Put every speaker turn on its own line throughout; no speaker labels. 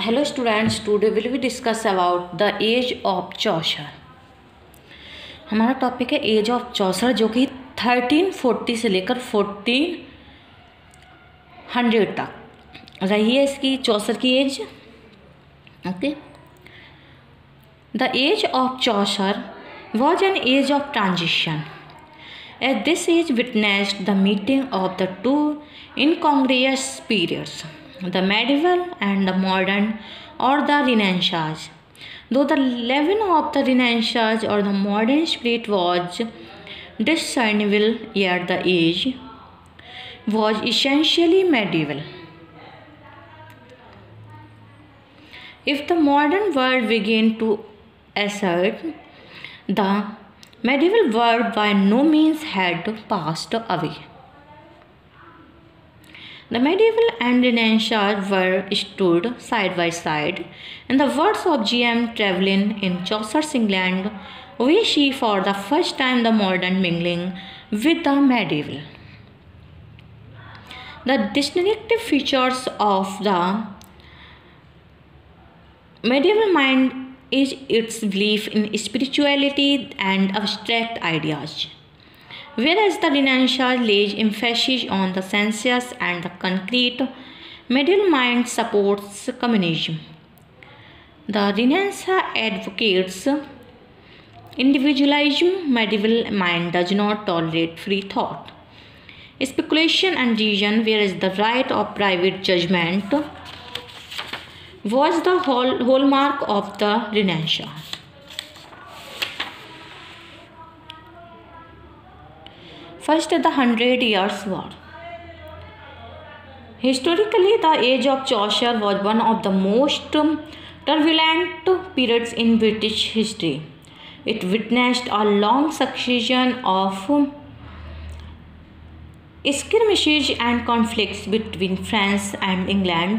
Hello students, today will we discuss about the age of Chaucer। हमारा topic है as of चौसर, जो कि 1340 से लेकर 1400 तक रही है इसकी चौसर की age. Okay, the age of Chaucer was an age of transition at this age witnessed the meeting of the two incongruous periods, the medieval and the modern or the Renaissance. Though the leaven of the Renaissance or the modern spirit was discernible, yet the age was essentially medieval. If the modern world began to assert, the medieval world by no means had passed away. The medieval and Renaissance were stood side by side. In the words of G.M. Trevelyan in Chaucer's England, we see for the first time the modern mingling with the medieval. The distinctive features of the medieval mind is its belief in spirituality and abstract ideas, whereas the Renaissance lays emphasis on the sensuous and the concrete. Medieval mind supports communism. The Renaissance advocates individualism. Medieval mind does not tolerate free thought, speculation and reason, whereas the right of private judgment was the hallmark of the Renaissance. First, the 100 Years' War. Historically, the age of Chaucer was one of the most turbulent periods in British history. It witnessed a long succession of skirmishes and conflicts between France and England,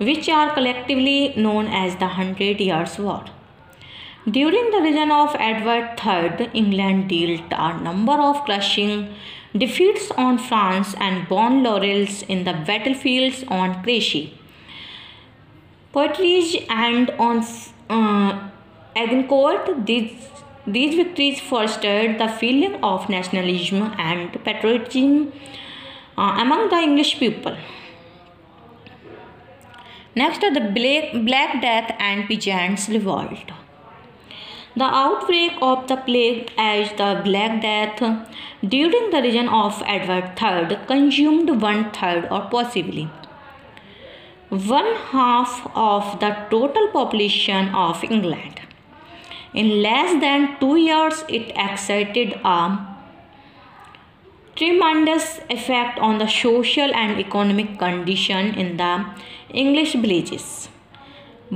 which are collectively known as the 100 Years' War. During the reign of Edward III, England dealt a number of crushing defeats on France and won laurels in the battlefields on Crécy, Poitiers and on Agincourt. These victories fostered the feeling of nationalism and patriotism among the English people. Next are the Black Death and Peasants' Revolt. The outbreak of the plague as the Black Death during the reign of Edward III consumed 1/3 or possibly 1/2 of the total population of England. In less than 2 years, it exerted a tremendous effect on the social and economic condition in the English villages.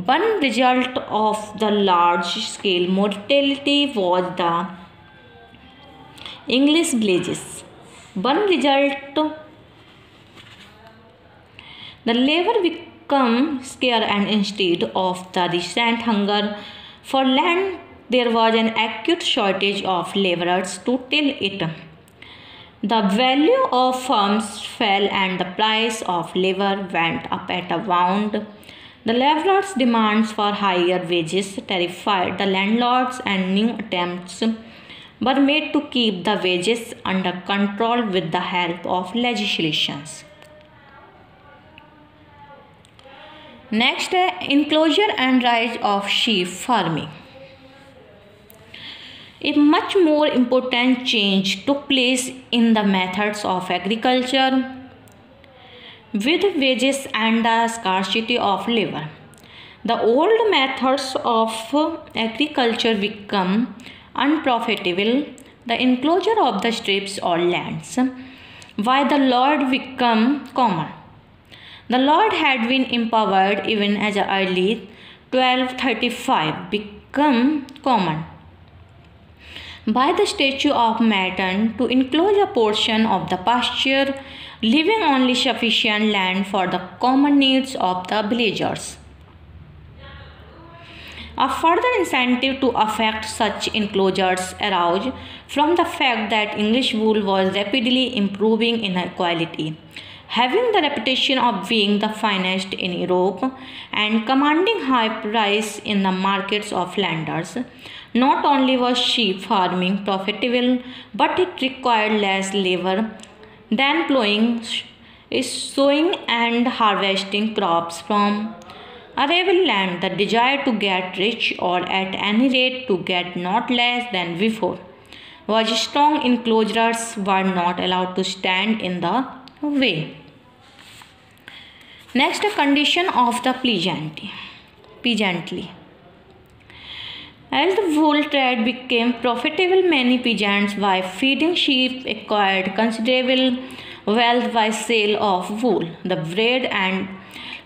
One result of the large-scale mortality was the English villages. The labor became scarce, and instead of the recent hunger for land, there was an acute shortage of laborers to till it. The value of farms fell, and the price of labor went up at a bound. The laborers' demands for higher wages terrified the landlords, and new attempts were made to keep the wages under control with the help of legislations. Next, enclosure and rise of sheep farming. A much more important change took place in the methods of agriculture. With wages and the scarcity of labor, the old methods of agriculture become unprofitable. The enclosure of the strips or lands by the lord become common. The lord had been empowered even as early 1235 become common by the Statute of Merton to enclose a portion of the pasture, leaving only sufficient land for the common needs of the villagers. A further incentive to effect such enclosures arose from the fact that English wool was rapidly improving in quality having the reputation of being the finest in Europe and commanding high price in the markets of Flanders. Not only was sheep farming profitable, but it required less labor than plowing, sowing and harvesting crops from arable land. The desire to get rich, or at any rate to get not less than before, was strong. Enclosures were not allowed to stand in the way. Next, a condition of the peasantry. As the wool trade became profitable, many peasants, by feeding sheep, acquired considerable wealth by sale of wool. The bread and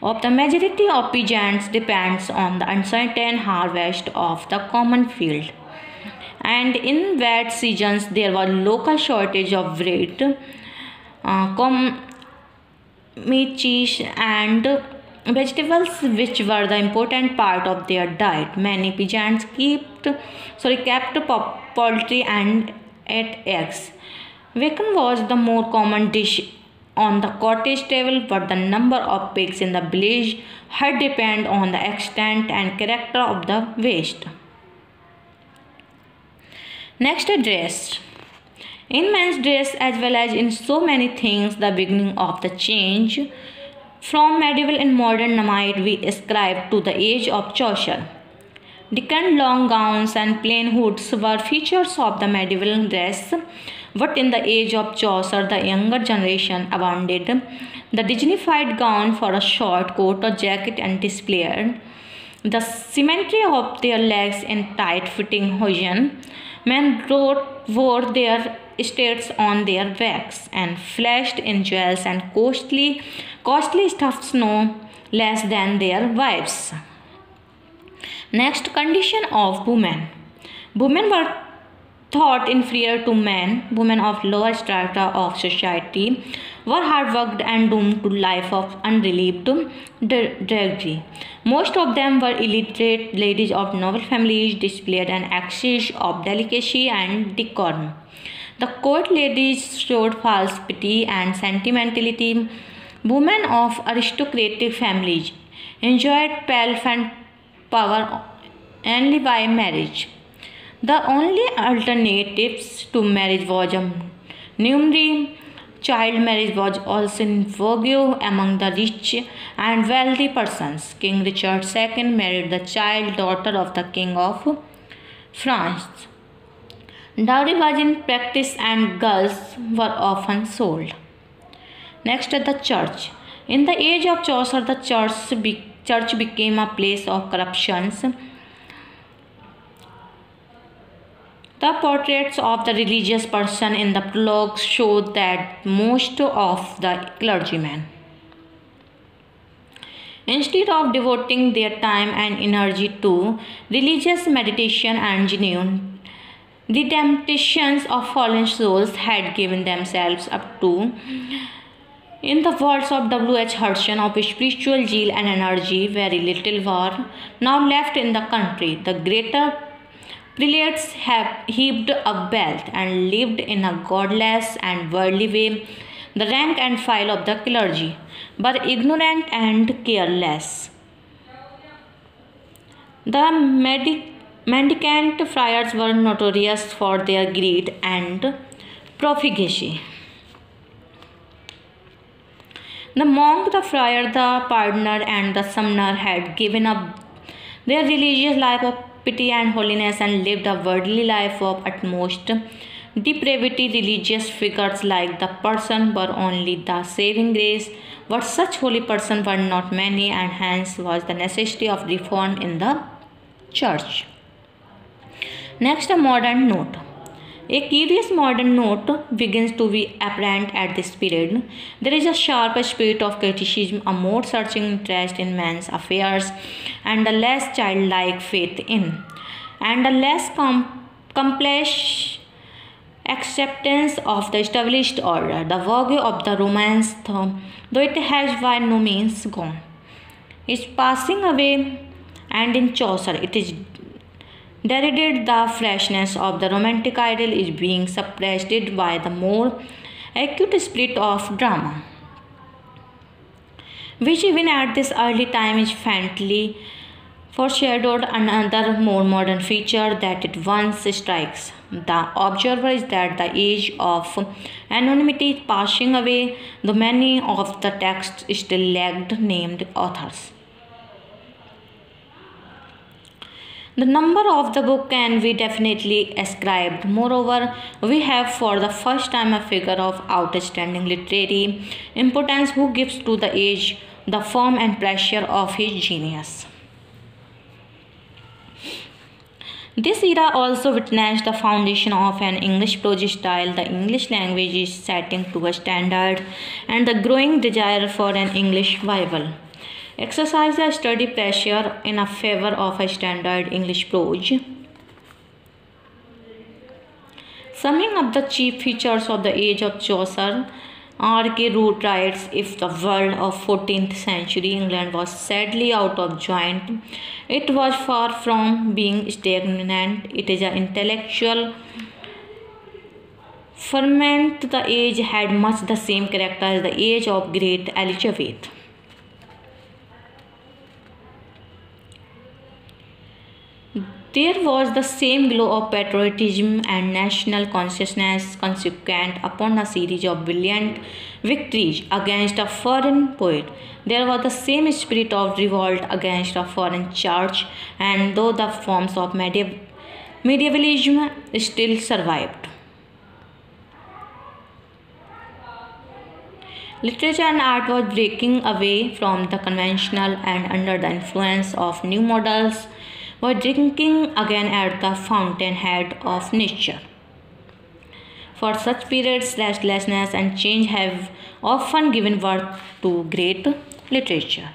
of the majority of peasants depends on the uncertain harvest of the common field. And in wet seasons, there was local shortage of bread, meat, cheese, and vegetables, which were the important part of their diet. Many peasants kept poultry and ate eggs. Bacon was the more common dish on the cottage table, but the number of pigs in the village had depend on the extent and character of the waste. Next, dress. In men's dress, as well as in so many things, the beginning of the change from medieval and modern might we ascribe to the age of Chaucer. Decant long gowns and plain hoods were features of the medieval dress, but in the age of Chaucer, the younger generation abandoned the dignified gown for a short coat or jacket and displayed the symmetry of their legs in tight-fitting hosen. Men wore their estates on their backs and flashed in jewels and costly stuffs no less than their wives. Next, condition of women. Women were thought inferior to men. Women of lower strata of society were hard-worked and doomed to life of unrelieved drudgery. Most of them were illiterate ladies of noble families, displayed an excess of delicacy and decorum. The court ladies showed false pity and sentimentality. Women of aristocratic families enjoyed wealth and power only by marriage. The only alternatives to marriage was a numerary. Child marriage was also in vogue among the rich and wealthy persons. King Richard II married the child daughter of the King of France. Dowry was in practice and girls were often sold. Next, the church. In the age of Chaucer, the church became a place of corruptions. The portraits of the religious person in the prologue show that most of the clergymen, instead of devoting their time and energy to religious meditation and genuine redemptions of fallen souls, had given themselves up to, in the words of W.H. Hudson, of spiritual zeal and energy. Very little were now left in the country. The greater prelates have heaped up wealth and lived in a godless and worldly way. The rank and file of the clergy were ignorant and careless. The mendicant friars were notorious for their greed and profligacy. The monk, the friar, the pardoner, and the summoner had given up their religious life of piety and holiness and lived a worldly life of utmost depravity. Religious figures like the person were only the saving grace, but such holy persons were not many, and hence was the necessity of reform in the church. Next, a modern note. A curious modern note begins to be apparent at this period. There is a sharp spirit of criticism, a more searching interest in men's affairs, and a less childlike faith in, and a less complex acceptance of the established order. The vogue of the Romance, though it has by no means gone, is passing away, and in Chaucer it is derided. The freshness of the romantic ideal is being suppressed by the more acute spirit of drama. which even at this early time is faintly foreshadowed another more modern feature that it once strikes the observer is that the age of anonymity is passing away, though many of the texts still lacked named authors. The number of the book can be definitely ascribed. Moreover, we have for the first time a figure of outstanding literary importance who gives to the age the form and pressure of his genius. This era also witnessed the foundation of an English prose style. The English language is setting to a standard, and the growing desire for an English Bible exercised a steady pressure in a favor of a standard English prose. Summing up the chief features of the age of Chaucer, R.K. Root writes, if the world of 14th century England was sadly out of joint, it was far from being stagnant. It is an intellectual ferment. The age had much the same character as the age of great Elizabeth. There was the same glow of patriotism and national consciousness consequent upon a series of brilliant victories against a foreign poet. There was the same spirit of revolt against a foreign church, and though the forms of medievalism still survived, literature and art was breaking away from the conventional and under the influence of new models were drinking again at the fountainhead of nature. For such periods, restlessness and change have often given birth to great literature.